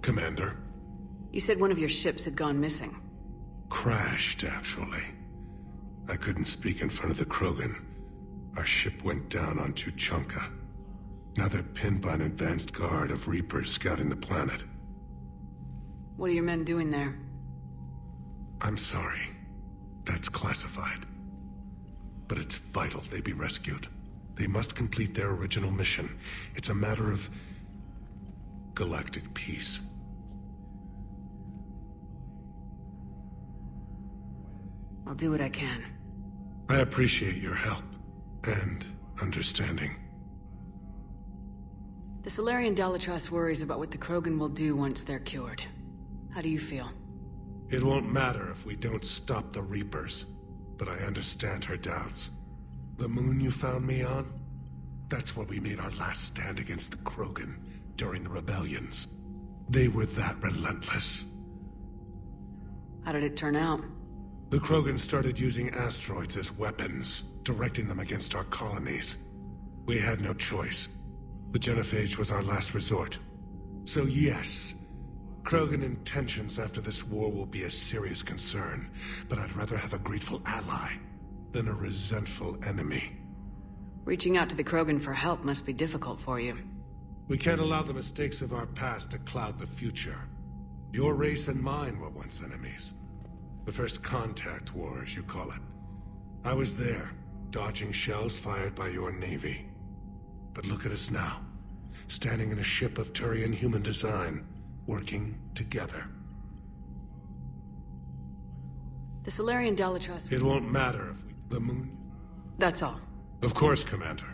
Commander. You said one of your ships had gone missing. Crashed, actually. I couldn't speak in front of the Krogan. Our ship went down on Tuchanka. Now they're pinned by an advanced guard of Reapers scouting the planet. What are your men doing there? I'm sorry. That's classified. But it's vital they be rescued. They must complete their original mission. It's a matter of galactic peace. I'll do what I can. I appreciate your help and understanding. The Solarian Dalatrass worries about what the Krogan will do once they're cured. How do you feel? It won't matter if we don't stop the Reapers, but I understand her doubts. The moon you found me on? That's where we made our last stand against the Krogan during the rebellions. They were that relentless. How did it turn out? The Krogan started using asteroids as weapons, directing them against our colonies. We had no choice. The Genophage was our last resort. So yes, Krogan intentions after this war will be a serious concern, but I'd rather have a grateful ally than a resentful enemy. Reaching out to the Krogan for help must be difficult for you. We can't allow the mistakes of our past to cloud the future. Your race and mine were once enemies. The First Contact War, as you call it. I was there, dodging shells fired by your navy. But look at us now, standing in a ship of Turian human design, working together. The Solarian Dalatrass... It won't matter if we... The moon... That's all. Of course, Commander.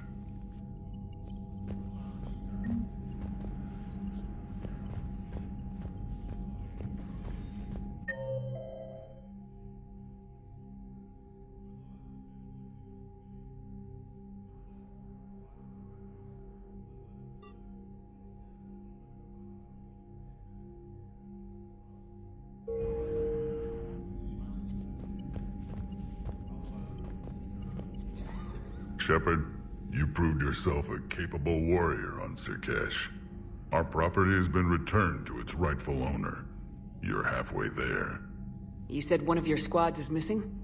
Shepard, you proved yourself a capable warrior on Sirkesh. Our property has been returned to its rightful owner. You're halfway there. You said one of your squads is missing?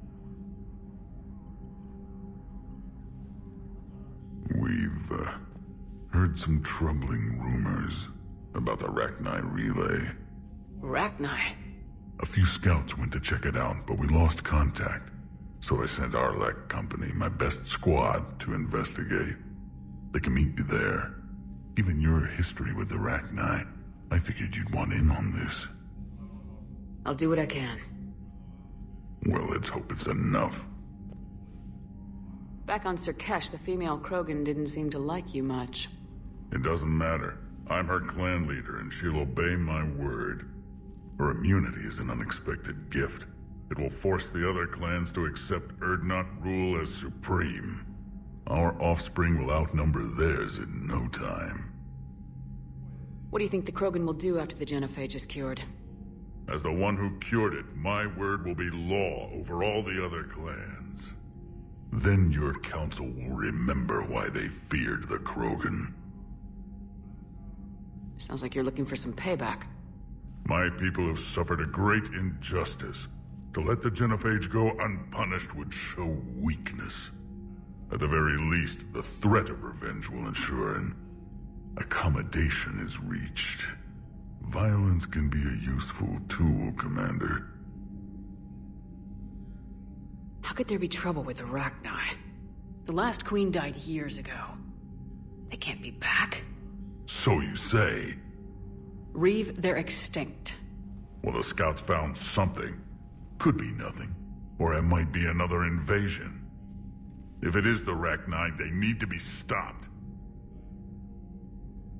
We've heard some troubling rumors about the Rachni relay. Rachni? A few scouts went to check it out, but we lost contact. So I sent Arlec Company, my best squad, to investigate. They can meet you there. Given your history with the Rachni, I figured you'd want in on this. I'll do what I can. Well, let's hope it's enough. Back on Sirkesh, the female Krogan didn't seem to like you much. It doesn't matter. I'm her clan leader, and she'll obey my word. Her immunity is an unexpected gift. It will force the other clans to accept Urdnot rule as supreme. Our offspring will outnumber theirs in no time. What do you think the Krogan will do after the Genophage is cured? As the one who cured it, my word will be law over all the other clans. Then your council will remember why they feared the Krogan. Sounds like you're looking for some payback. My people have suffered a great injustice. To let the Genophage go unpunished would show weakness. At the very least, the threat of revenge will ensure an accommodation is reached. Violence can be a useful tool, Commander. How could there be trouble with the Rachni? The last queen died years ago. They can't be back. So you say. Reeve, they're extinct. Well, the scouts found something. Could be nothing. Or it might be another invasion. If it is the Rachni, they need to be stopped.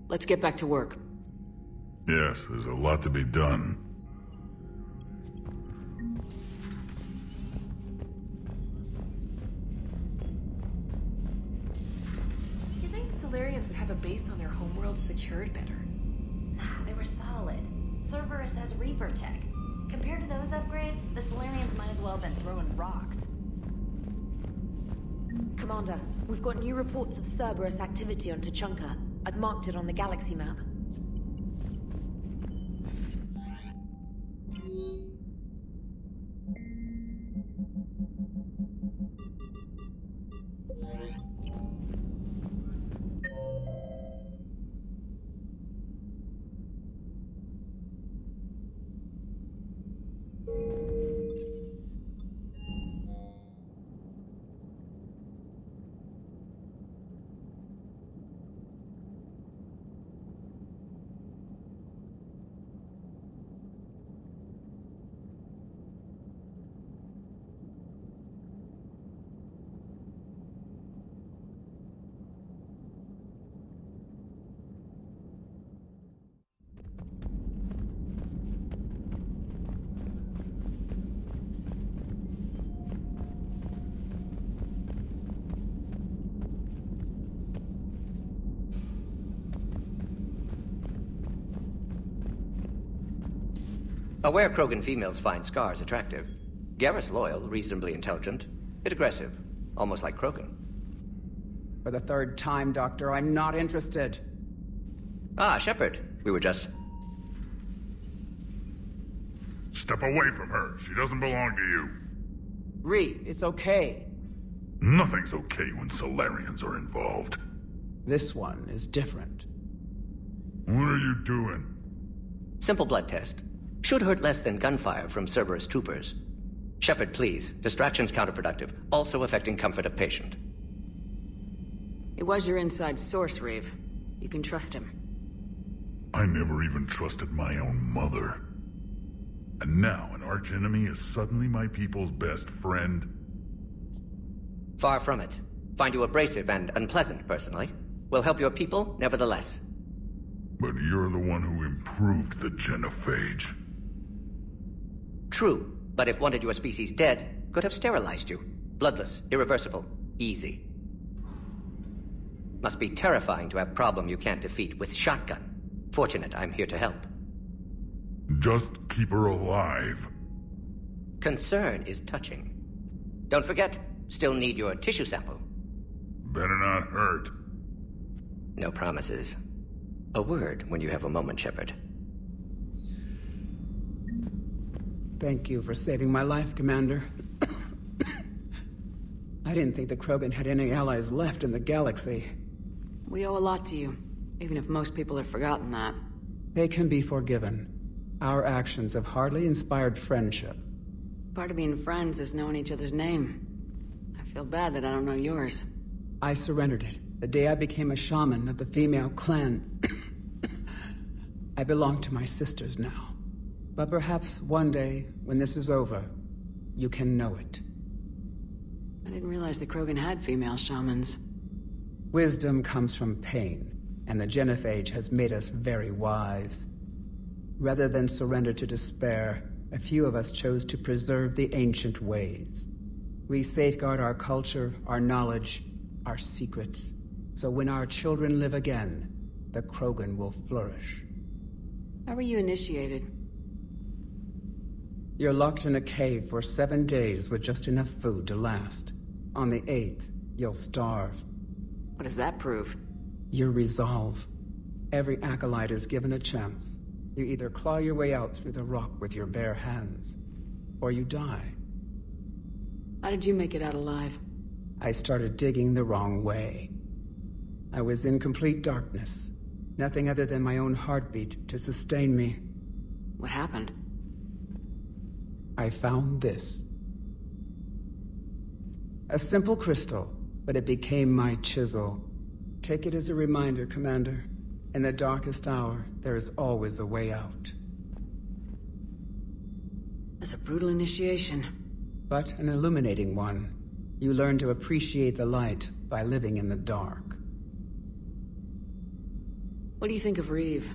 Let's get back to work. Yes, there's a lot to be done. You think Solarians would have a base on their homeworld secured better? Nah, they were solid. Cerberus has Reaper tech. Compared to those upgrades, the Solarians might as well have been throwing rocks. Commander, we've got new reports of Cerberus activity on Tuchanka. I've marked it on the galaxy map. Aware Krogan females find scars attractive. Garrus loyal, reasonably intelligent, bit aggressive, almost like Krogan. For the third time, Doctor, I'm not interested. Ah, Shepard. We were just... Step away from her. She doesn't belong to you. Reed, it's okay. Nothing's okay when Solarians are involved. This one is different. What are you doing? Simple blood test. Should hurt less than gunfire from Cerberus troopers. Shepard, please. Distraction's counterproductive, also affecting comfort of patient. It was your inside source, Reeve. You can trust him. I never even trusted my own mother. And now an archenemy is suddenly my people's best friend? Far from it. Find you abrasive and unpleasant, personally. Will help your people, nevertheless. But you're the one who improved the genophage. True, but if wanted your species dead, could have sterilized you. Bloodless, irreversible, easy. Must be terrifying to have problem you can't defeat with shotgun. Fortunate I'm here to help. Just keep her alive. Concern is touching. Don't forget, still need your tissue sample. Better not hurt. No promises. A word when you have a moment, Shepard. Thank you for saving my life, Commander. I didn't think the Krogan had any allies left in the galaxy. We owe a lot to you, even if most people have forgotten that. They can be forgiven. Our actions have hardly inspired friendship. Part of being friends is knowing each other's name. I feel bad that I don't know yours. I surrendered it the day I became a shaman of the female clan. I belong to my sisters now. But perhaps one day, when this is over, you can know it. I didn't realize the Krogan had female shamans. Wisdom comes from pain, and the genophage has made us very wise. Rather than surrender to despair, a few of us chose to preserve the ancient ways. We safeguard our culture, our knowledge, our secrets, so when our children live again, the Krogan will flourish. How were you initiated? You're locked in a cave for 7 days with just enough food to last. On the 8th, you'll starve. What does that prove? Your resolve. Every acolyte is given a chance. You either claw your way out through the rock with your bare hands, or you die. How did you make it out alive? I started digging the wrong way. I was in complete darkness. Nothing other than my own heartbeat to sustain me. What happened? I found this. A simple crystal, but it became my chisel. Take it as a reminder, Commander. In the darkest hour, there is always a way out. That's a brutal initiation. But an illuminating one. You learn to appreciate the light by living in the dark. What do you think of Reeve?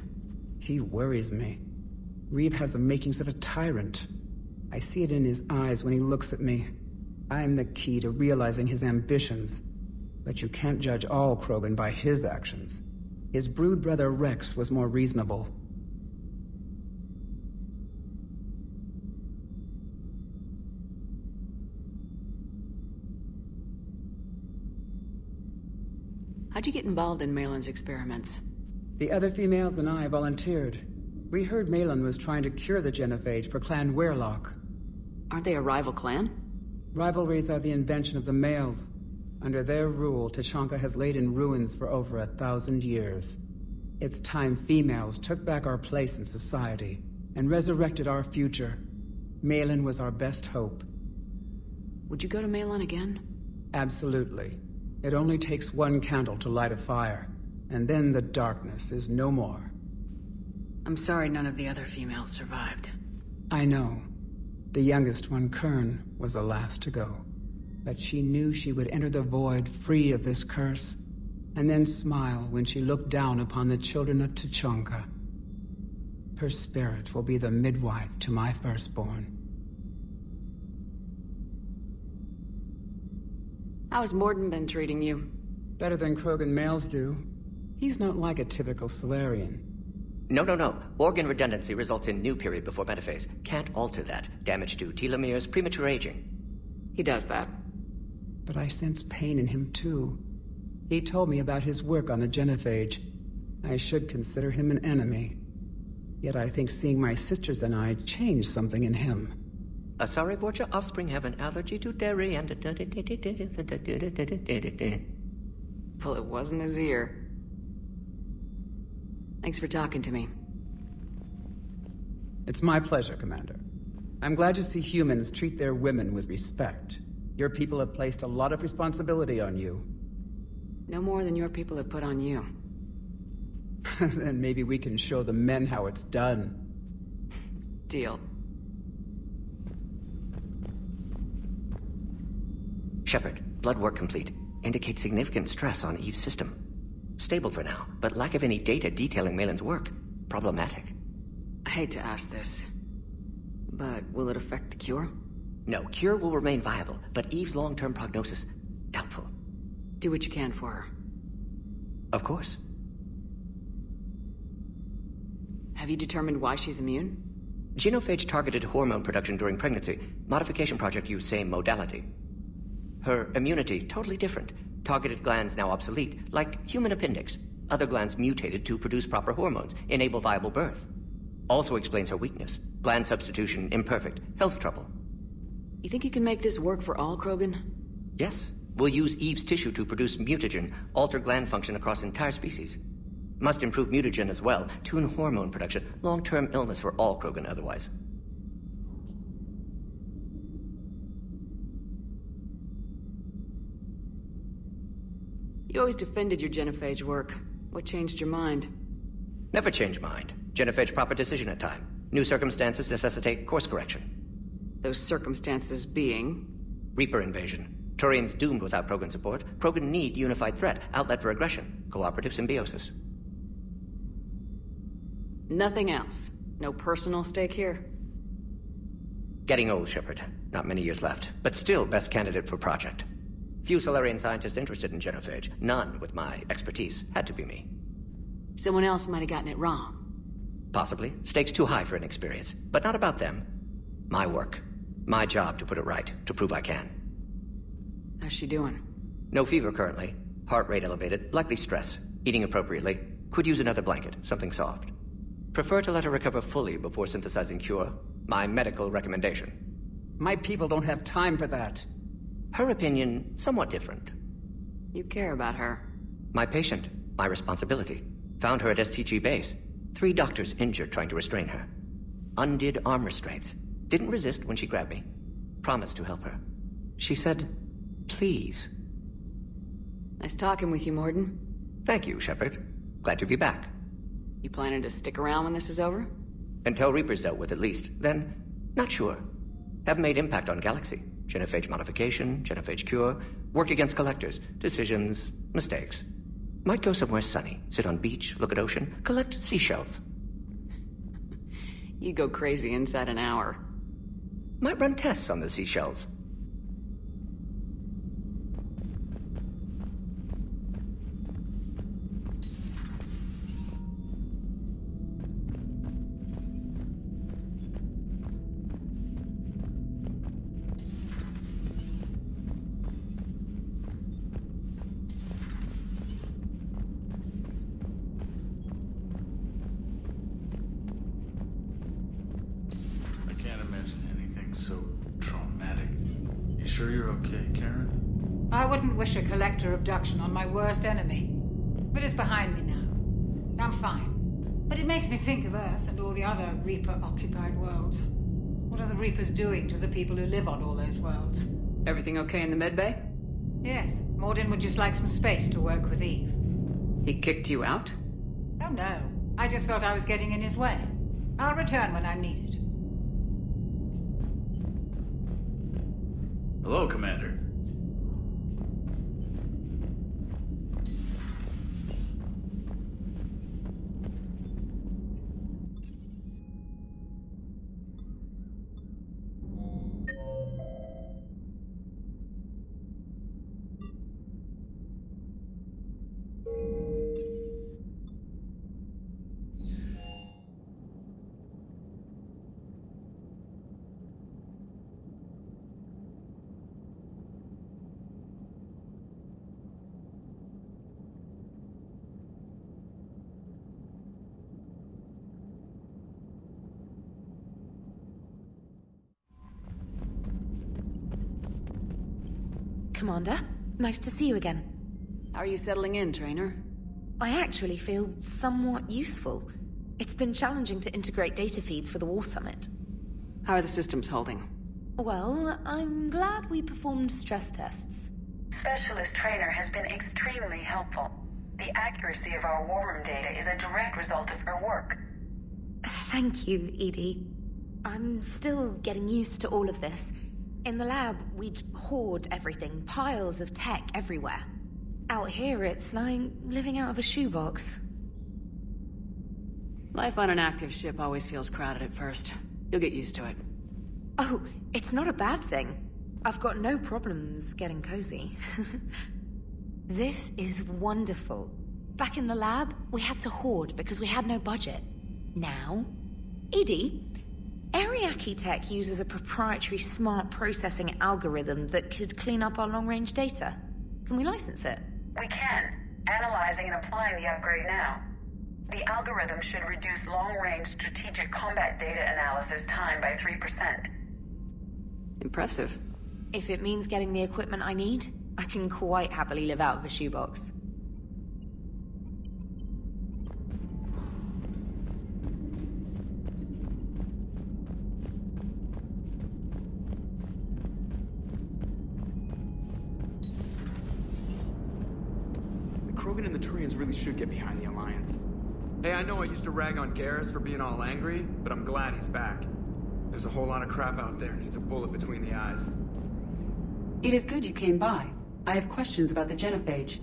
He worries me. Reeve has the makings of a tyrant. I see it in his eyes when he looks at me. I am the key to realizing his ambitions. But you can't judge all Krogan by his actions. His brood brother Rex was more reasonable. How'd you get involved in Malin's experiments? The other females and I volunteered. We heard Malin was trying to cure the genophage for Clan Weirlock. Aren't they a rival clan? Rivalries are the invention of the males. Under their rule, Tachanka has laid in ruins for over 1,000 years. It's time females took back our place in society and resurrected our future. Malin was our best hope. Would you go to Malin again? Absolutely. It only takes one candle to light a fire, and then the darkness is no more. I'm sorry none of the other females survived. I know. The youngest one, Kern, was the last to go. But she knew she would enter the void free of this curse, and then smile when she looked down upon the children of Tachanka. Her spirit will be the midwife to my firstborn. How's Morden been treating you? Better than Krogan males do. He's not like a typical Solarian. No. Organ redundancy results in new period before metaphase. Can't alter that. Damage to telomeres, premature aging. He does that. But I sense pain in him too. He told me about his work on the genophage. I should consider him an enemy. Yet I think seeing my sisters and I changed something in him. Asari Vorcha offspring have an allergy to dairy and... Well, it wasn't his ear. Thanks for talking to me. It's my pleasure, Commander. I'm glad to see humans treat their women with respect. Your people have placed a lot of responsibility on you. No more than your people have put on you. Then maybe we can show the men how it's done. Deal. Shepard, blood work complete. Indicates significant stress on Eve's system. Stable for now, but lack of any data detailing Malin's work. Problematic. I hate to ask this, but will it affect the cure? No, cure will remain viable, but Eve's long-term prognosis, doubtful. Do what you can for her. Of course. Have you determined why she's immune? Genophage targeted hormone production during pregnancy. Modification project used same modality. Her immunity, totally different. Targeted glands now obsolete, like human appendix. Other glands mutated to produce proper hormones, enable viable birth. Also explains her weakness. Gland substitution imperfect. Health trouble. You think you can make this work for all Krogan? Yes. We'll use Eve's tissue to produce mutagen, alter gland function across entire species. Must improve mutagen as well, tune hormone production. Long-term illness for all Krogan otherwise. You always defended your genophage work. What changed your mind? Never change mind. Genophage proper decision at time. New circumstances necessitate course correction. Those circumstances being? Reaper invasion. Turians doomed without Krogan support. Krogan need unified threat, outlet for aggression. Cooperative symbiosis. Nothing else? No personal stake here? Getting old, Shepard. Not many years left, but still best candidate for project. Few Solarian scientists interested in genophage. None with my expertise. Had to be me. Someone else might have gotten it wrong. Possibly. Stakes too high for inexperience. But not about them. My work. My job to put it right, to prove I can. How's she doing? No fever currently. Heart rate elevated, likely stress. Eating appropriately. Could use another blanket, something soft. Prefer to let her recover fully before synthesizing cure. My medical recommendation. My people don't have time for that. Her opinion, somewhat different. You care about her. My patient, my responsibility. Found her at STG base. 3 doctors injured trying to restrain her. Undid arm restraints. Didn't resist when she grabbed me. Promised to help her. She said, please. Nice talking with you, Morden. Thank you, Shepard. Glad to be back. You planning to stick around when this is over? Until Reaper's dealt with at least. Then, not sure. Haven't made impact on Galaxy. Genophage modification, genophage cure, work against collectors, decisions, mistakes. Might go somewhere sunny, sit on beach, look at ocean, collect seashells. You go crazy inside an hour. Might run tests on the seashells. I can't imagine anything so traumatic. sure you're okay, Karen? I wouldn't wish a collector abduction on my worst enemy. But it's behind me now. I'm fine. But it makes me think of Earth and all the other Reaper-occupied worlds. What are the Reapers doing to the people who live on all those worlds? Everything okay in the medbay? Yes, Mordin would just like some space to work with Eve. He kicked you out? Oh no, I just felt I was getting in his way. I'll return when I'm needed. Hello, Commander. Commander, nice to see you again. How are you settling in, Trainer? I actually feel somewhat useful. It's been challenging to integrate data feeds for the War Summit. How are the systems holding? Well, I'm glad we performed stress tests. Specialist Trainer has been extremely helpful. The accuracy of our war room data is a direct result of her work. Thank you, Edie. I'm still getting used to all of this. In the lab, we'd hoard everything, piles of tech everywhere. Out here, it's like living out of a shoebox. Life on an active ship always feels crowded at first. You'll get used to it. Oh, it's not a bad thing. I've got no problems getting cozy. This is wonderful. Back in the lab, we had to hoard because we had no budget. Now, Edie, Ariake Tech uses a proprietary smart processing algorithm that could clean up our long-range data. Can we license it? We can. Analyzing and applying the upgrade now. The algorithm should reduce long-range strategic combat data analysis time by 3%. Impressive. If it means getting the equipment I need, I can quite happily live out of a shoebox. Krogan and the Turians really should get behind the Alliance. Hey, I know I used to rag on Garrus for being all angry, but I'm glad he's back. There's a whole lot of crap out there needs a bullet between the eyes. It is good you came by. I have questions about the genophage.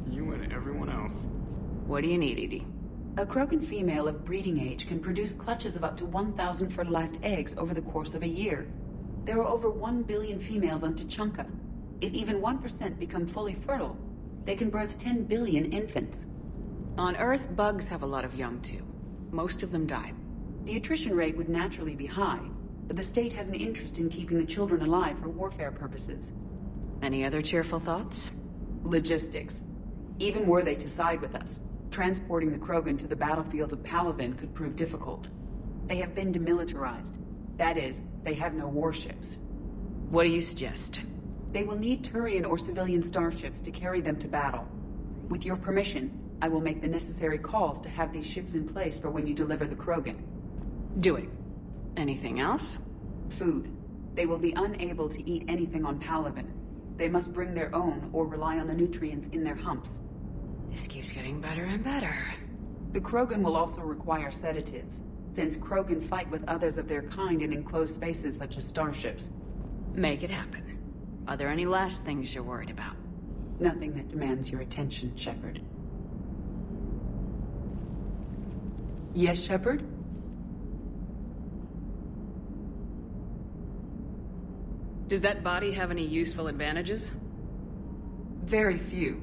You and everyone else. What do you need, Edie? A Krogan female of breeding age can produce clutches of up to 1,000 fertilized eggs over the course of a year. There are over 1 billion females on Tuchanka. If even 1% become fully fertile, they can birth 10 billion infants. On Earth, bugs have a lot of young too. Most of them die. The attrition rate would naturally be high, but the state has an interest in keeping the children alive for warfare purposes. Any other cheerful thoughts? Logistics. Even were they to side with us, transporting the Krogan to the battlefields of Pt.11 could prove difficult. They have been demilitarized. That is, they have no warships. What do you suggest? They will need Turian or civilian starships to carry them to battle. With your permission, I will make the necessary calls to have these ships in place for when you deliver the Krogan. Do it. Anything else? Food. They will be unable to eat anything on Pt.11. They must bring their own or rely on the nutrients in their humps. This keeps getting better and better. The Krogan will also require sedatives, since Krogan fight with others of their kind in enclosed spaces such as starships. Make it happen. Are there any last things you're worried about? Nothing that demands your attention, Shepard. Yes, Shepard? Does that body have any useful advantages? Very few.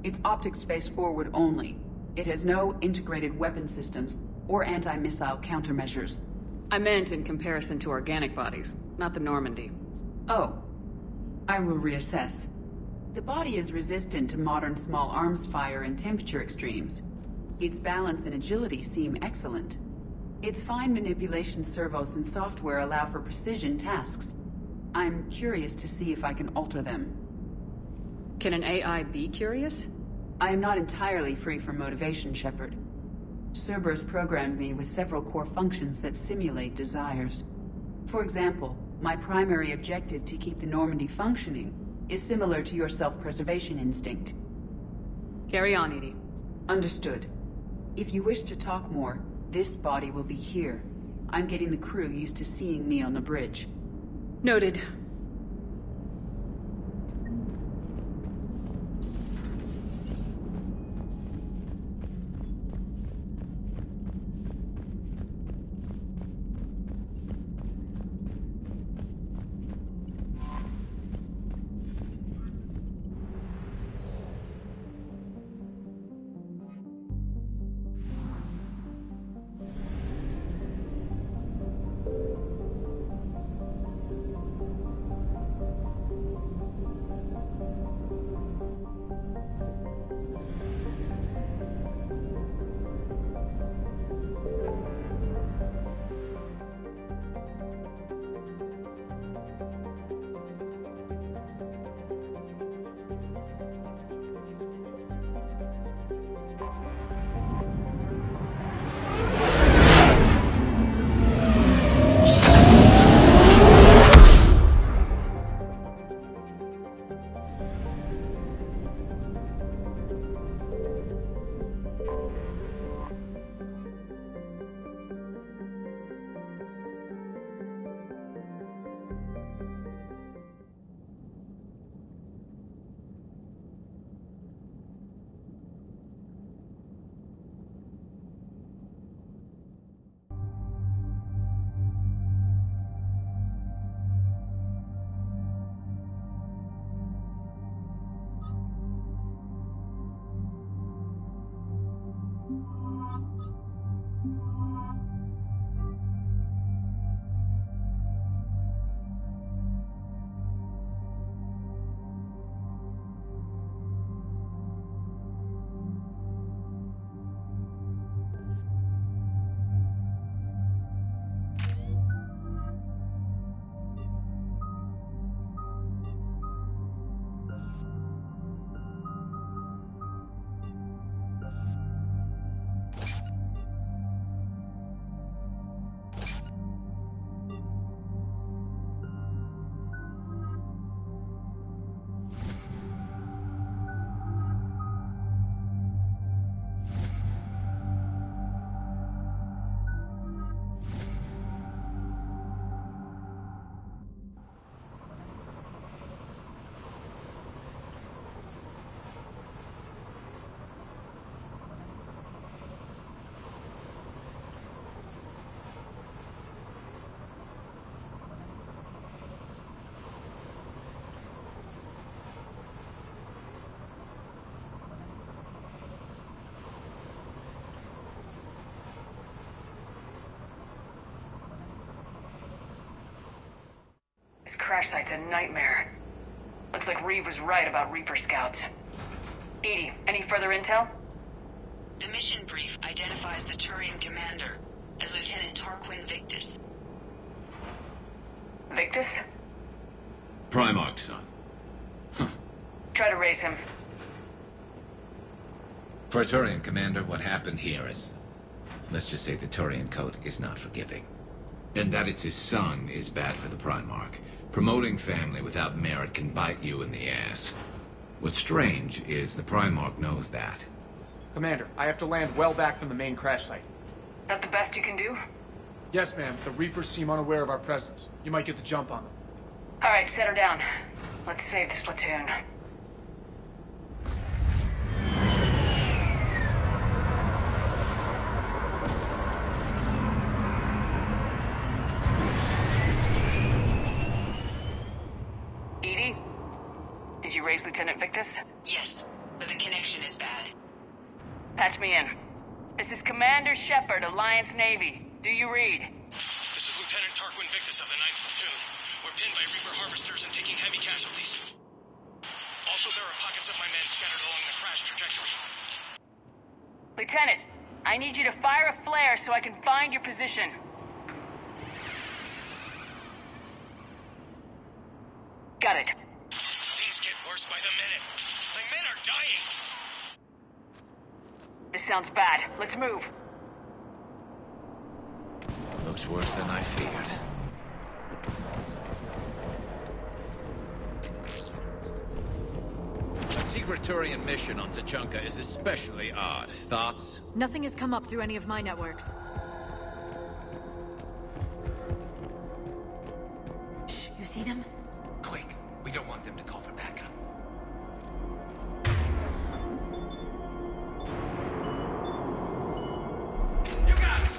It's optics face forward only. It has no integrated weapon systems or anti-missile countermeasures. I meant in comparison to organic bodies, not the Normandy. Oh. I will reassess. The body is resistant to modern small arms fire and temperature extremes. Its balance and agility seem excellent. Its fine manipulation servos and software allow for precision tasks. I'm curious to see if I can alter them. Can an AI be curious? I am not entirely free from motivation, Shepard. Cerberus programmed me with several core functions that simulate desires. For example, my primary objective to keep the Normandy functioning is similar to your self-preservation instinct. Carry on, Edie. Understood. If you wish to talk more, this body will be here. I'm getting the crew used to seeing me on the bridge. Noted. This crash site's a nightmare. Looks like Reeve was right about Reaper scouts. Edie, any further intel? The mission brief identifies the Turian commander as Lieutenant Tarquin Victus. Victus? Primarch, son. Huh. Try to raise him. For a Turian commander, what happened here is... let's just say the Turian code is not forgiving. And that it's his son is bad for the Primarch. Promoting family without merit can bite you in the ass. What's strange is the Primarch knows that. Commander, I have to land well back from the main crash site. That the best you can do? Yes, ma'am. The Reapers seem unaware of our presence. You might get the jump on them. Alright, set her down. Let's save this platoon. Edie? Did you raise Lieutenant Victus? Yes, but the connection is bad. Patch me in. This is Commander Shepard, Alliance Navy. Do you read? This is Lieutenant Tarquin Victus of the 9th Platoon. We're pinned by Reaper harvesters and taking heavy casualties. Also, there are pockets of my men scattered along the crash trajectory. Lieutenant, I need you to fire a flare so I can find your position. Got it. Things get worse by the minute. My men are dying. This sounds bad. Let's move. Looks worse than I feared. A secret Turian mission on Tachanka is especially odd. Thoughts? Nothing has come up through any of my networks. Shh, you see them? Quick, we don't want them to call for backup. You got it!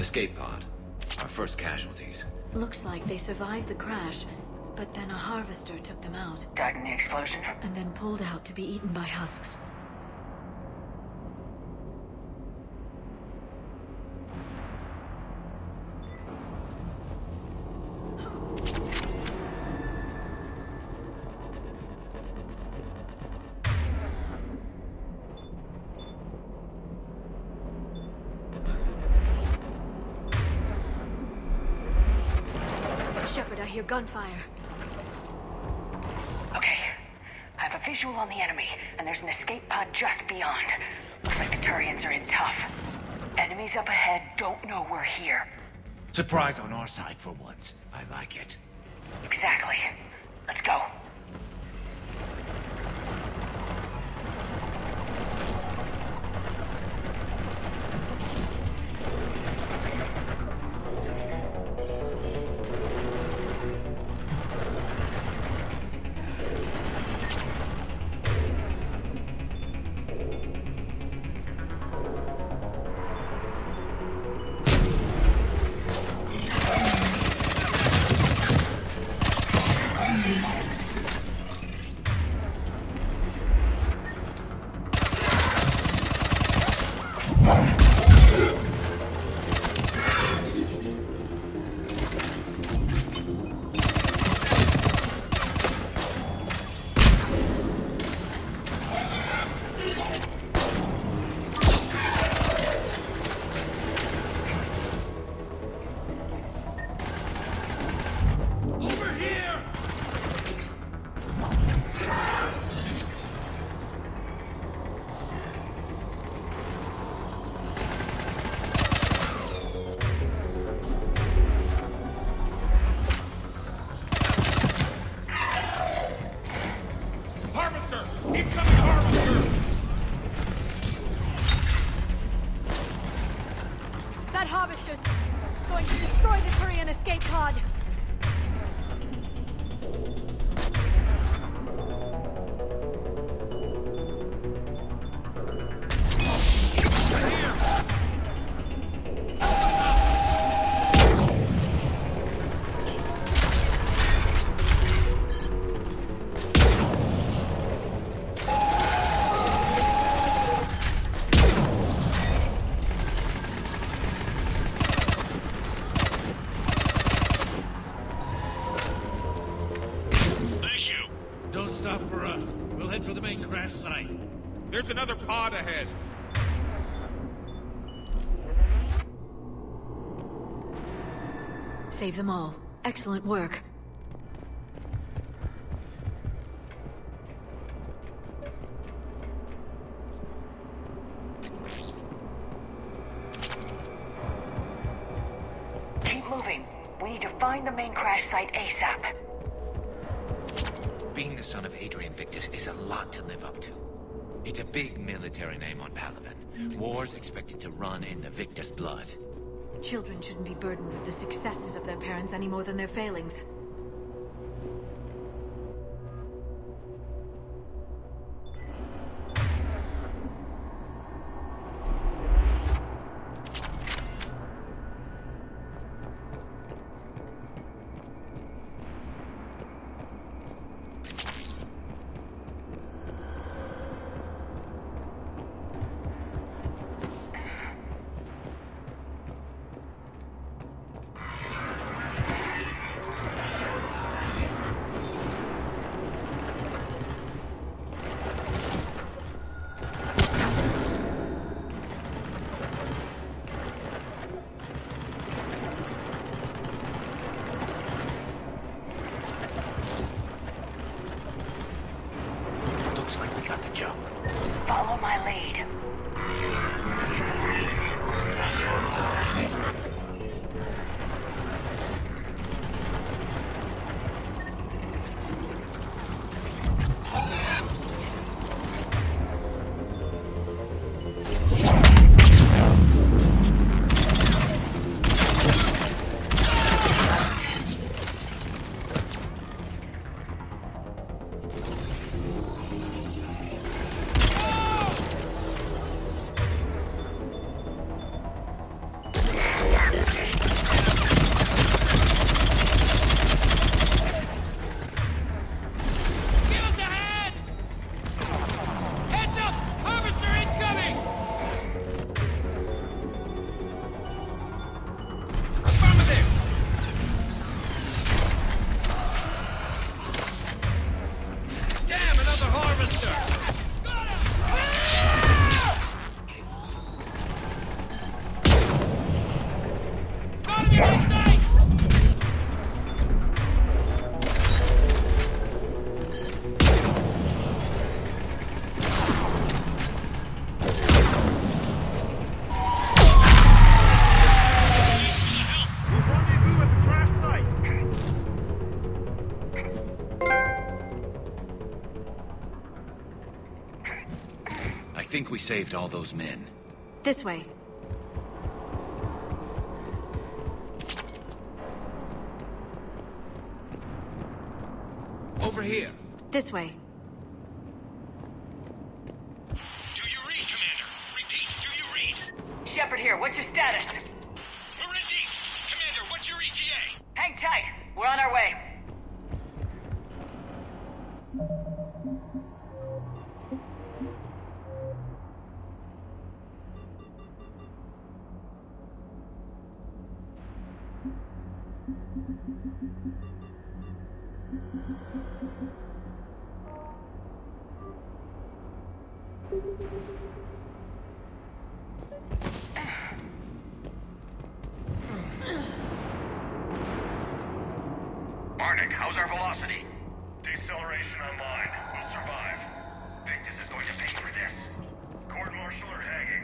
Escape pod. Our first casualties. Looks like they survived the crash, but then a harvester took them out. Died in the explosion? And then pulled out to be eaten by husks. Shepard, I hear gunfire. Okay. I have a visual on the enemy, and there's an escape pod just beyond. Looks like the Turians are in tough. Enemies up ahead don't know we're here. Surprise on our side for once. I like it. Exactly. Let's go. That harvester's going to destroy the Turian escape pod. There's another pod ahead. Save them all. Excellent work. Keep moving. We need to find the main crash site ASAP. Being the son of Adrian Victus is a lot to live up to. It's a big military name on Pt.11. War's expected to run in the Victus blood. Children shouldn't be burdened with the successes of their parents any more than their failings. Follow my lead. I think we saved all those men. This way. Over here. This way. Do you read, Commander? Repeat, do you read? Shepard here, what's your status? We're in deep. Commander, what's your ETA? Hang tight. We're on our way. Arnik, how's our velocity? Deceleration online. We'll survive. Victus is going to pay for this. Court-martial or hanging?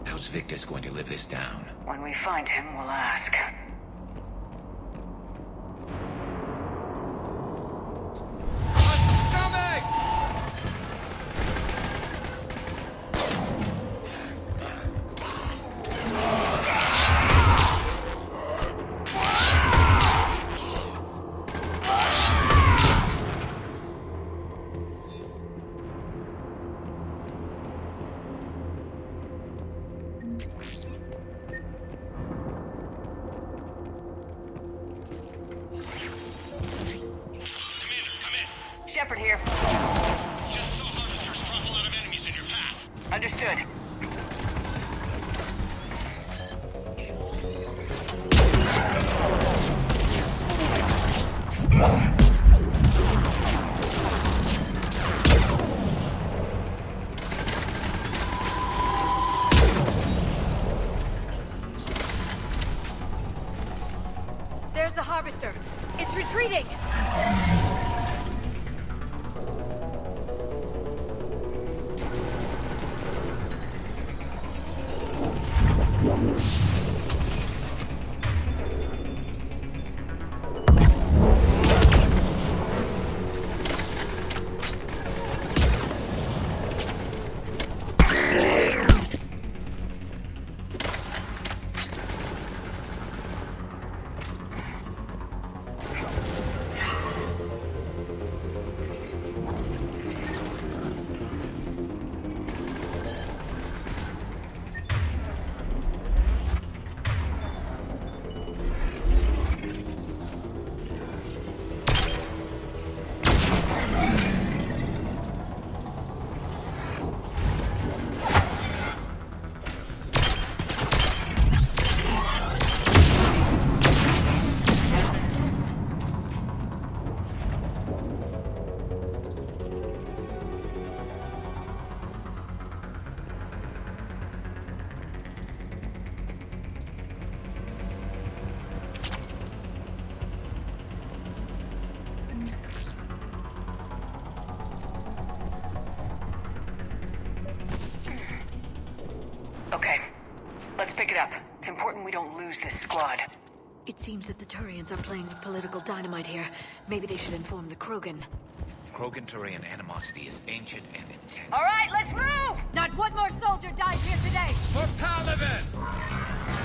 How's Victus going to live this down? When we find him, we'll ask. Shepard here. Just saw harvesters drop a lot of enemies in your path. Understood. There's the harvester. It's retreating. important we don't lose this squad. It seems that the Turians are playing with political dynamite here. Maybe they should inform the Krogan. Krogan-Turian animosity is ancient and intense. All right, let's move! Not one more soldier dies here today! For Pt.11!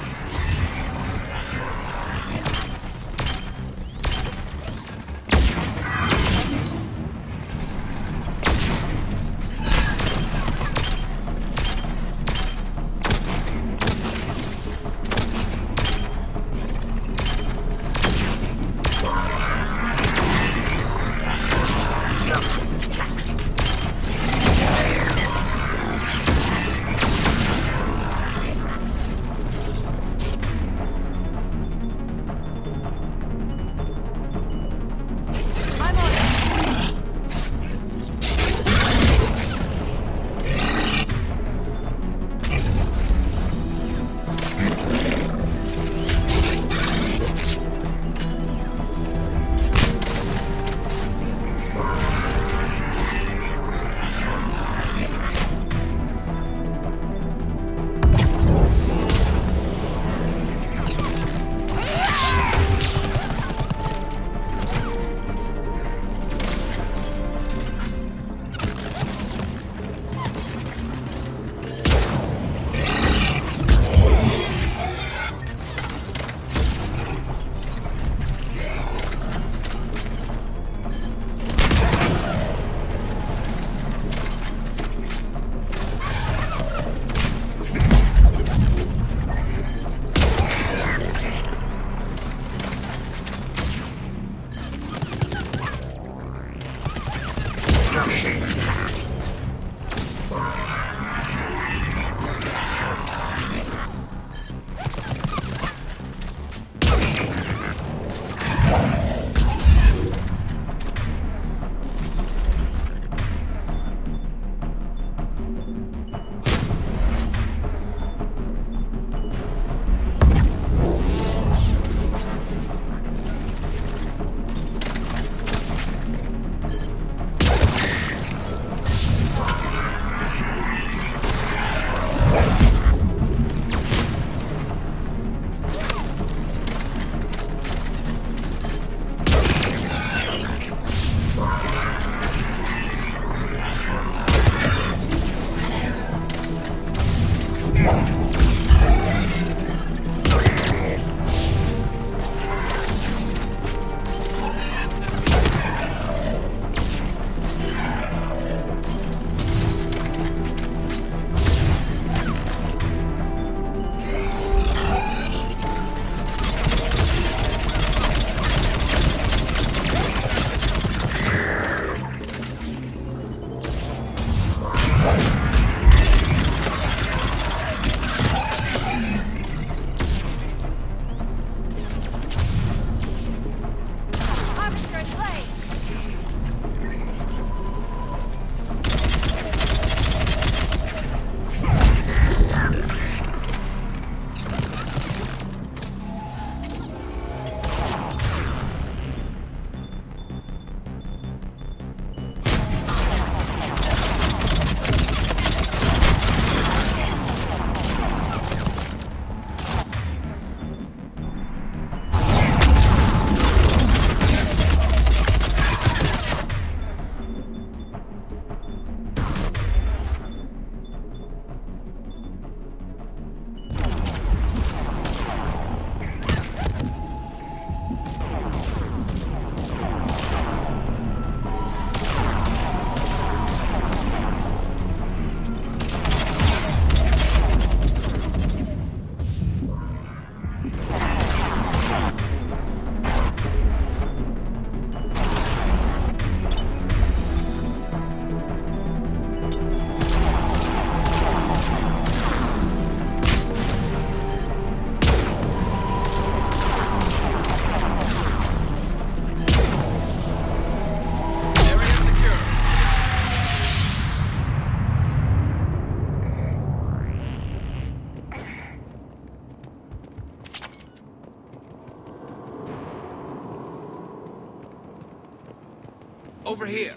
Over here.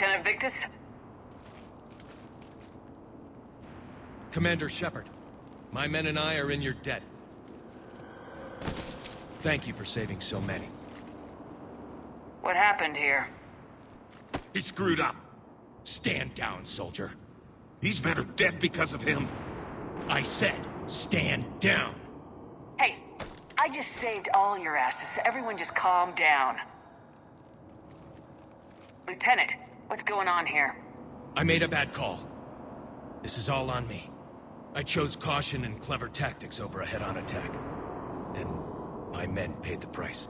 Lieutenant Victus? Commander Shepard, my men and I are in your debt. Thank you for saving so many. What happened here? He screwed up. Stand down, soldier. These men are dead because of him. I said, stand down. Hey, I just saved all your asses, so everyone just calm down. Lieutenant, what's going on here? I made a bad call. This is all on me. I chose caution and clever tactics over a head-on attack. And my men paid the price.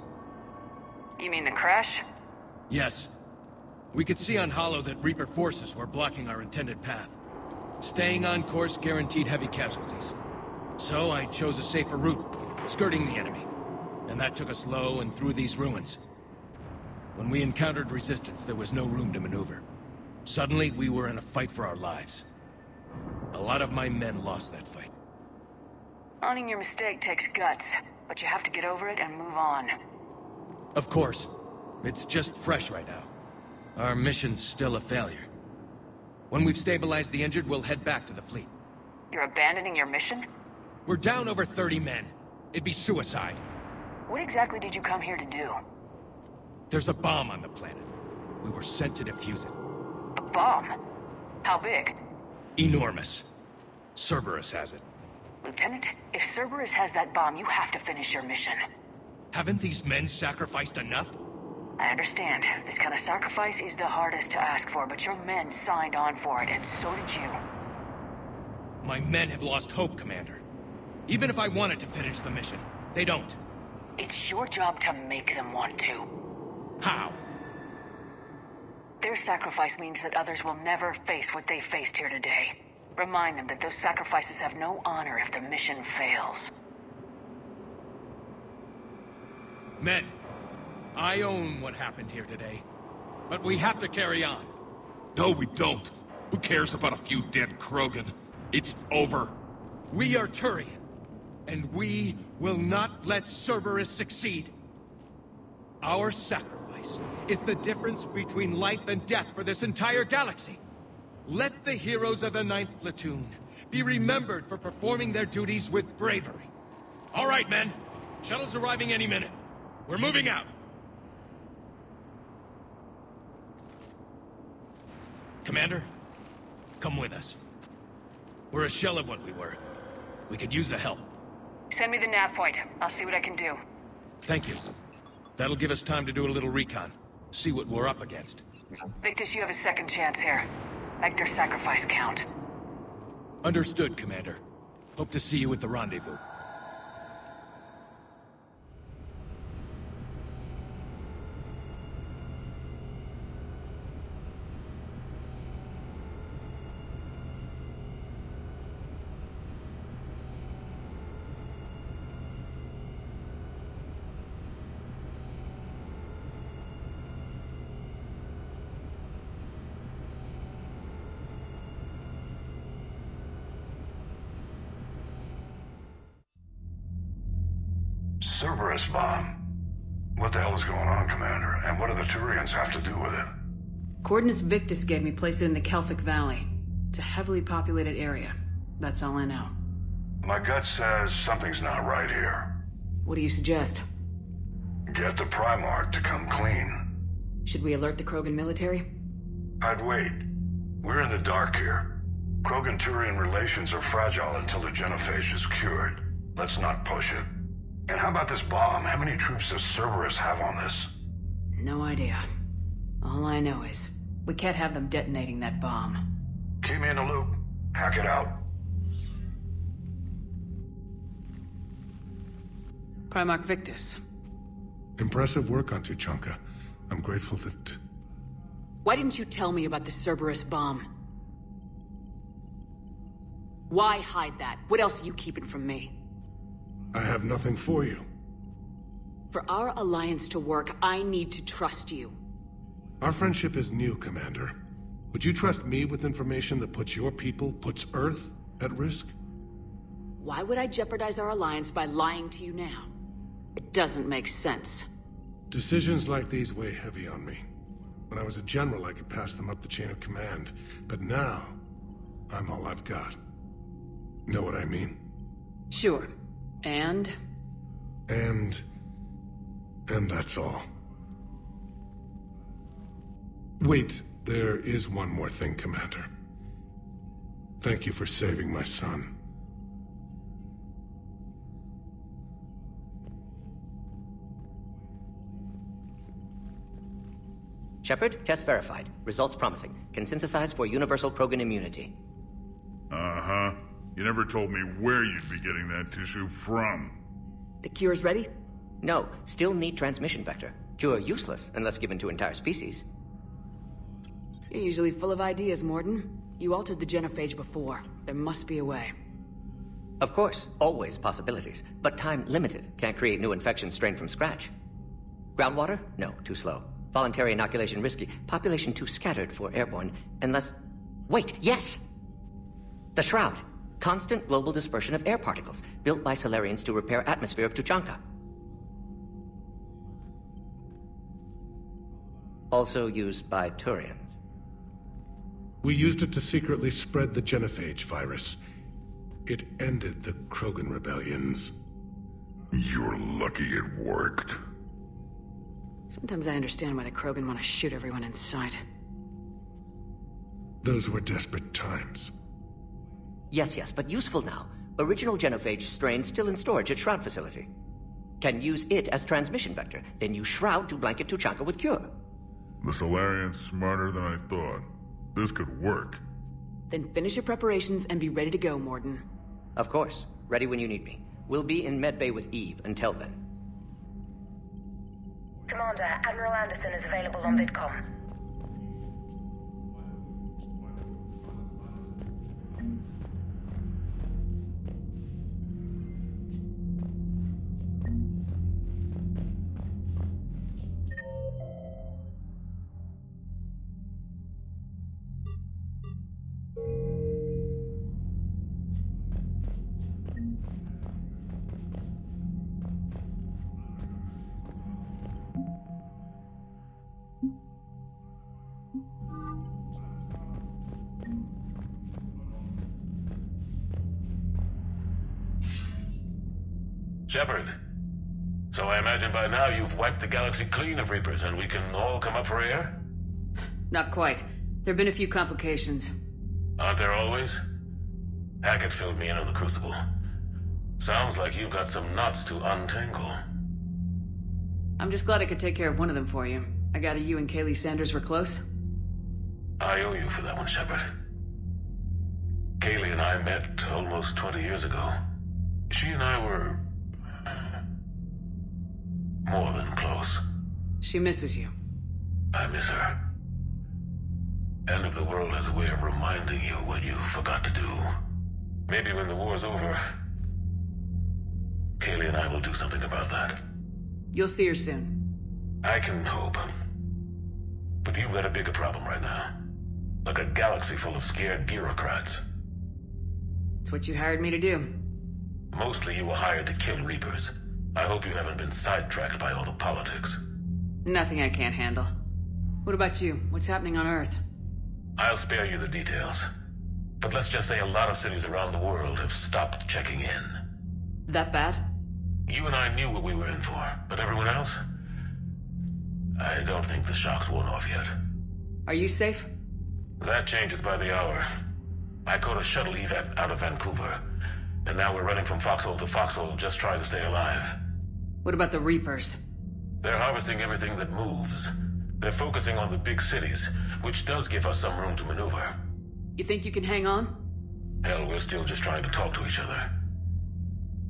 You mean the crash? Yes. We could see on Hollow that Reaper forces were blocking our intended path. Staying on course guaranteed heavy casualties. So I chose a safer route, skirting the enemy. And that took us low and through these ruins. When we encountered resistance, there was no room to maneuver. Suddenly, we were in a fight for our lives. A lot of my men lost that fight. Owning your mistake takes guts, but you have to get over it and move on. Of course. It's just fresh right now. Our mission's still a failure. When we've stabilized the injured, we'll head back to the fleet. You're abandoning your mission? We're down over 30 men. It'd be suicide. What exactly did you come here to do? There's a bomb on the planet. We were sent to defuse it. A bomb? How big? Enormous. Cerberus has it. Lieutenant, if Cerberus has that bomb, you have to finish your mission. Haven't these men sacrificed enough? I understand. This kind of sacrifice is the hardest to ask for, but your men signed on for it, and so did you. My men have lost hope, Commander. Even if I wanted to finish the mission, they don't. It's your job to make them want to. How? Their sacrifice means that others will never face what they faced here today. Remind them that those sacrifices have no honor if the mission fails. Men, I own what happened here today. But we have to carry on. No, we don't. Who cares about a few dead Krogan? It's over. We are Turian, and we will not let Cerberus succeed. Our sacrifice is the difference between life and death for this entire galaxy. Let the heroes of the 9th Platoon be remembered for performing their duties with bravery. All right, men. Shuttle's arriving any minute. We're moving out. Commander, come with us. We're a shell of what we were. We could use the help. Send me the nav point. I'll see what I can do. Thank you. That'll give us time to do a little recon. See what we're up against. Victus, you have a second chance here. Make their sacrifice count. Understood, Commander. Hope to see you at the rendezvous. Cerberus bomb. What the hell is going on, Commander? And what do the Turians have to do with it? Coordinates Victus gave me place it in the Kelphic Valley. It's a heavily populated area. That's all I know. My gut says something's not right here. What do you suggest? Get the Primarch to come clean. Should we alert the Krogan military? I'd wait. We're in the dark here. Krogan-Turian relations are fragile until the genophage is cured. Let's not push it. And how about this bomb? How many troops does Cerberus have on this? No idea. All I know is, we can't have them detonating that bomb. Keep me in the loop. Hack it out. Primarch Victus. Impressive work on Tuchanka. I'm grateful that... Why didn't you tell me about the Cerberus bomb? Why hide that? What else are you keeping from me? I have nothing for you. For our alliance to work, I need to trust you. Our friendship is new, Commander. Would you trust me with information that puts your people, puts Earth, at risk? Why would I jeopardize our alliance by lying to you now? It doesn't make sense. Decisions like these weigh heavy on me. When I was a general, I could pass them up the chain of command. But now, I'm all I've got. Know what I mean? Sure. And that's all. Wait, there is one more thing, Commander. Thank you for saving my son. Shepard, test verified. Results promising. Can synthesize for universal Krogan immunity. Uh-huh. You never told me where you'd be getting that tissue from. the cure's ready? No, still need transmission vector. Cure useless unless given to entire species. You're usually full of ideas, Mordin. You altered the genophage before. There must be a way. Of course, always possibilities, but time limited. Can't create new infection strain from scratch. Groundwater? No, too slow. Voluntary inoculation risky. Population too scattered for airborne, unless... Wait, yes! The Shroud. Constant global dispersion of air particles, built by Solarians to repair atmosphere of Tuchanka. Also used by Turians. We used it to secretly spread the genophage virus. It ended the Krogan rebellions. You're lucky it worked. Sometimes I understand why the Krogan want to shoot everyone in sight. Those were desperate times. Yes, but useful now. Original genophage strain still in storage at Shroud facility. Can use it as transmission vector, then use Shroud to blanket Tuchanka with cure. The Solarian's smarter than I thought. This could work. Then finish your preparations and be ready to go, Mordin. Of course. Ready when you need me. We'll be in medbay with Eve until then. Commander, Admiral Anderson is available on VidCom. Shepard, so I imagine by now you've wiped the galaxy clean of Reapers and we can all come up for air? Not quite. There have been a few complications. Aren't there always? Hackett filled me in on the Crucible. Sounds like you've got some knots to untangle. I'm just glad I could take care of one of them for you. I gather you and Kaylee Sanders were close? I owe you for that one, Shepard. Kaylee and I met almost 20 years ago. She and I were... more than close. She misses you. I miss her. End of the world has a way of reminding you what you forgot to do. Maybe when the war's over, Kaylee and I will do something about that. You'll see her soon. I can hope. But you've got a bigger problem right now. Like a galaxy full of scared bureaucrats. It's what you hired me to do. Mostly you were hired to kill Reapers. I hope you haven't been sidetracked by all the politics. Nothing I can't handle. What about you? What's happening on Earth? I'll spare you the details. But let's just say a lot of cities around the world have stopped checking in. That bad? You and I knew what we were in for, but everyone else? I don't think the shock's worn off yet. Are you safe? That changes by the hour. I caught a shuttle evac out of Vancouver, and now we're running from foxhole to foxhole just trying to stay alive. What about the Reapers? They're harvesting everything that moves. They're focusing on the big cities, which does give us some room to maneuver. You think you can hang on? Hell, we're still just trying to talk to each other.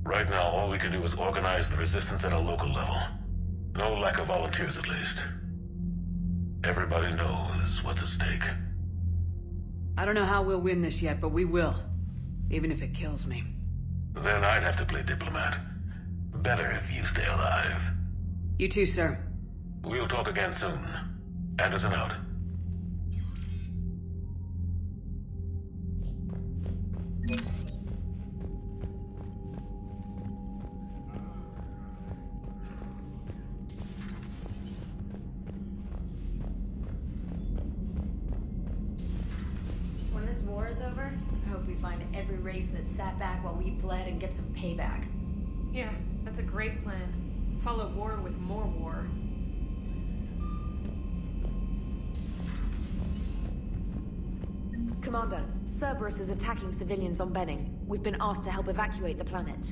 Right now, all we can do is organize the resistance at a local level. No lack of volunteers, at least. Everybody knows what's at stake. I don't know how we'll win this yet, but we will. Even if it kills me. Then I'd have to play diplomat. Better if you stay alive. You too, sir. We'll talk again soon. Anderson out. race that sat back while we fled and get some payback. Yeah, that's a great plan. Follow war with more war. Commander, Cerberus is attacking civilians on Benning. We've been asked to help evacuate the planet.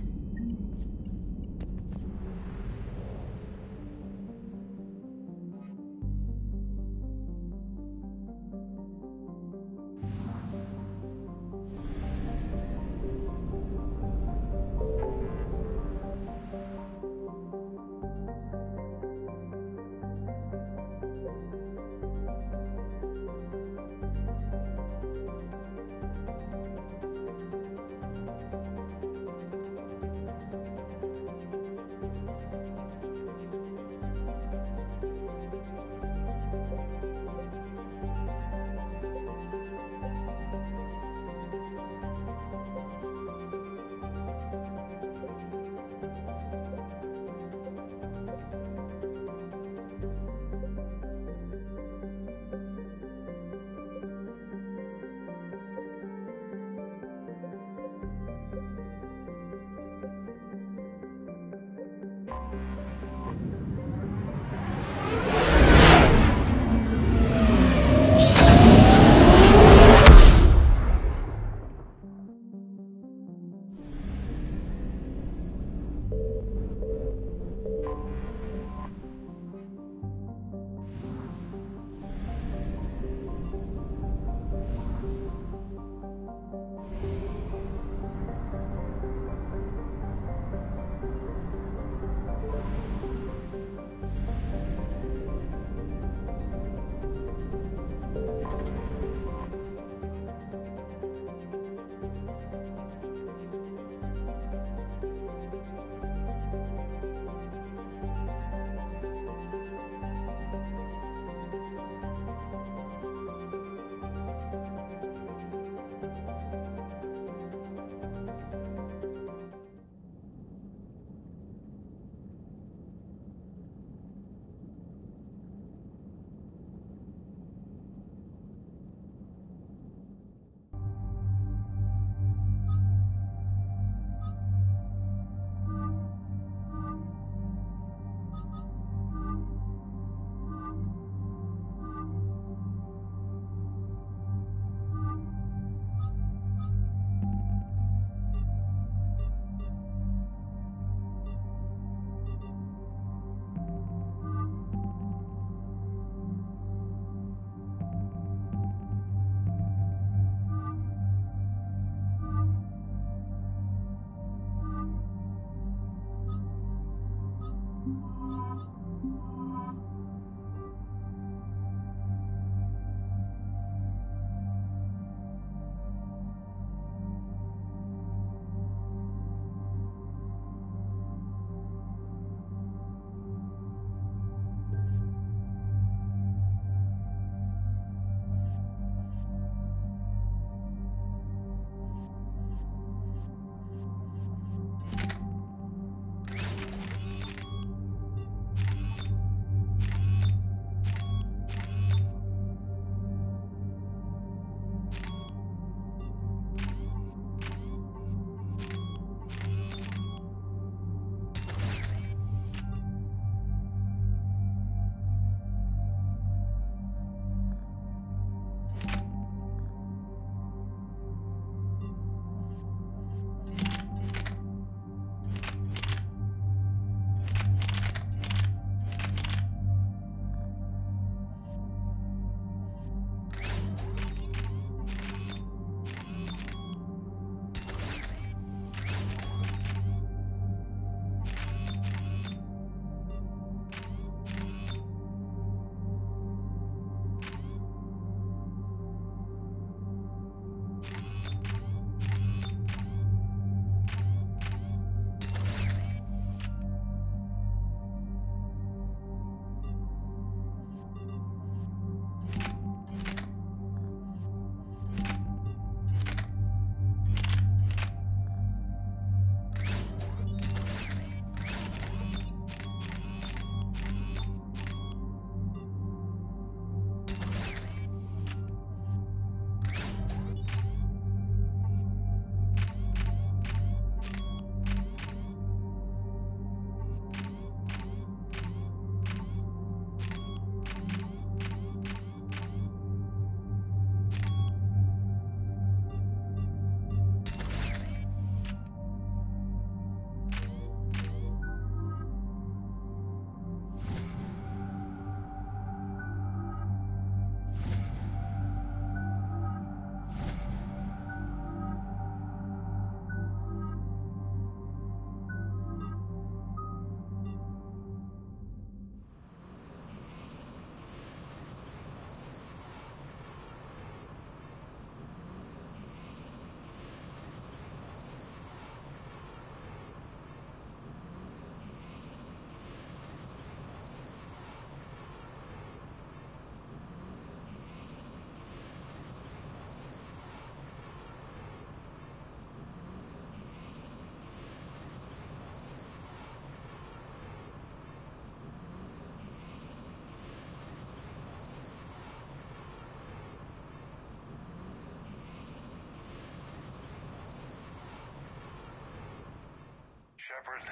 Shepard.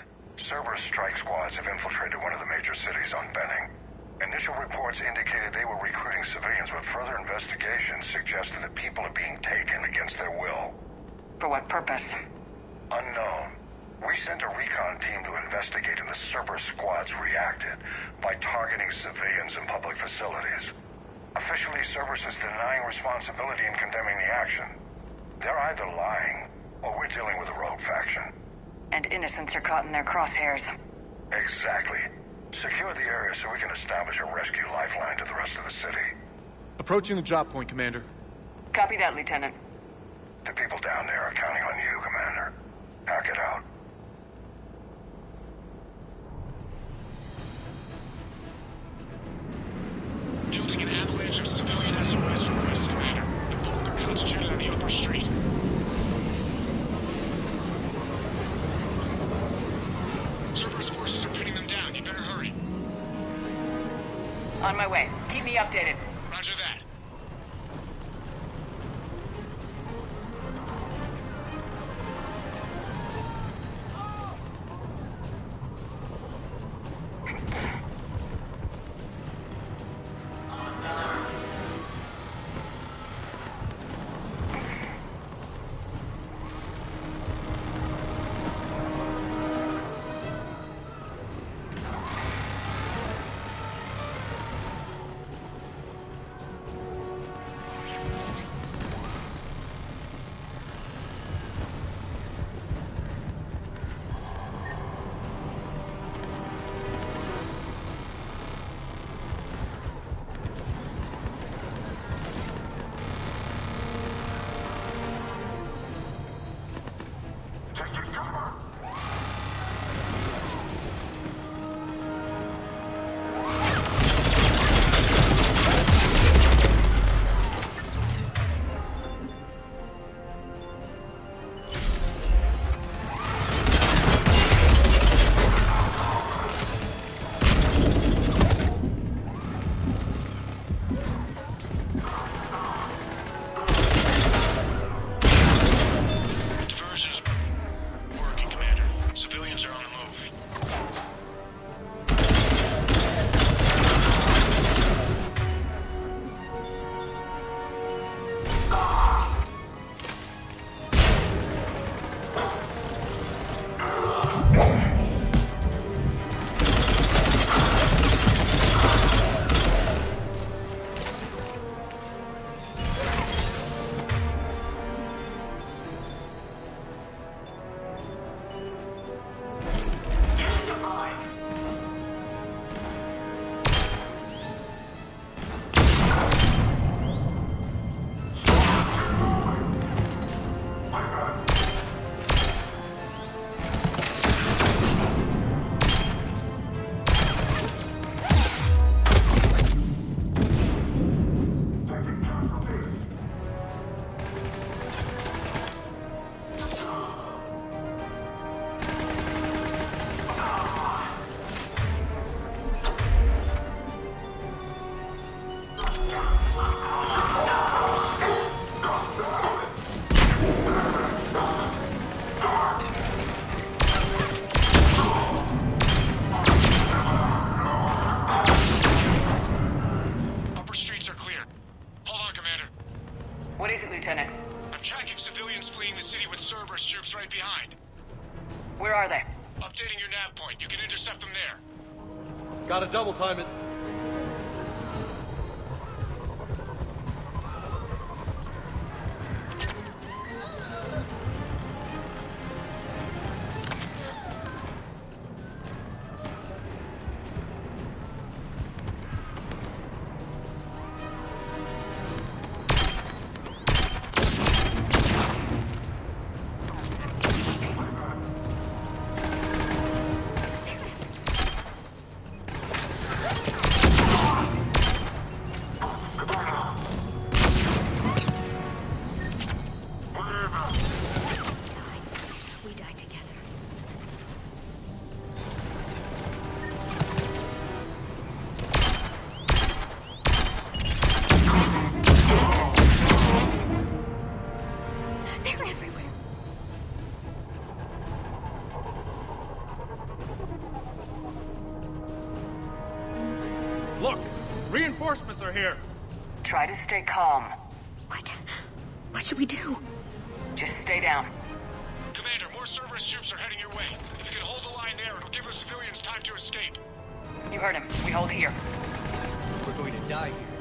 Cerberus strike squads have infiltrated one of the major cities on Benning. Initial reports indicated they were recruiting civilians, but further investigation suggested that people are being taken against their will. For what purpose? Unknown. We sent a recon team to investigate, and the Cerberus squads reacted by targeting civilians in public facilities. Officially, Cerberus is denying responsibility and condemning the action. They're either lying, or we're dealing with a rogue faction. And innocents are caught in their crosshairs. Exactly. Secure the area so we can establish a rescue lifeline to the rest of the city. Approaching the drop point, Commander. Copy that, Lieutenant. The people down there are counting on you, Commander. Hack it out. Building an avalanche of civilian SOS requests, Commander. The bulk are concentrated on the upper street. Cerberus forces are pinning them down. You better hurry. On my way. Keep me updated. Roger that. What is it, Lieutenant? I'm tracking civilians fleeing the city with Cerberus troops right behind. Where are they? Updating your nav point. You can intercept them there. Gotta double time it. Look! Reinforcements are here! Try to stay calm. What? What should we do? Just stay down. Commander, more Cerberus troops are heading your way. If you can hold the line there, it'll give the civilians time to escape. You heard him. We hold here. We're going to die here.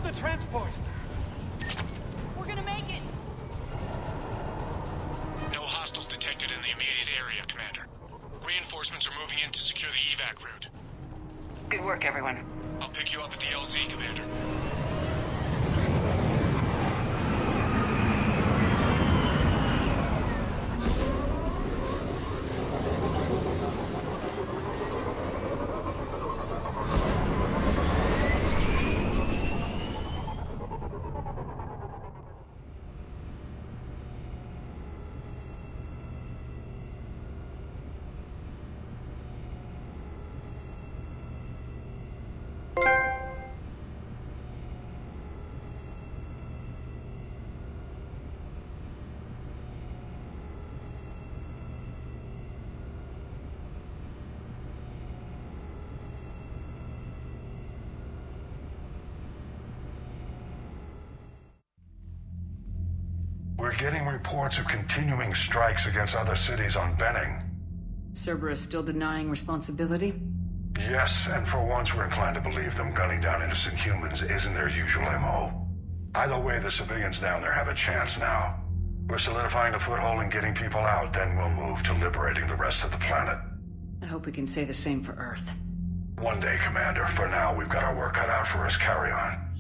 Hold the transport! We're gonna make it! No hostiles detected in the immediate area, Commander. Reinforcements are moving in to secure the evac route. Good work, everyone. I'll pick you up at the LZ, Commander. We're getting reports of continuing strikes against other cities on Benning. Cerberus still denying responsibility? Yes, and for once we're inclined to believe them. Gunning down innocent humans isn't their usual MO. Either way, the civilians down there have a chance now. We're solidifying a foothold and getting people out, then we'll move to liberating the rest of the planet. I hope we can say the same for Earth. One day, Commander. For now, we've got our work cut out for us. Carry on.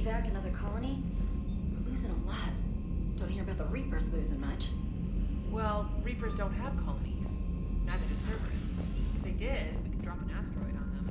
Evac another colony? We're losing a lot. Don't hear about the Reapers losing much. Well, Reapers don't have colonies. Neither does Cerberus. If they did, we could drop an asteroid on them.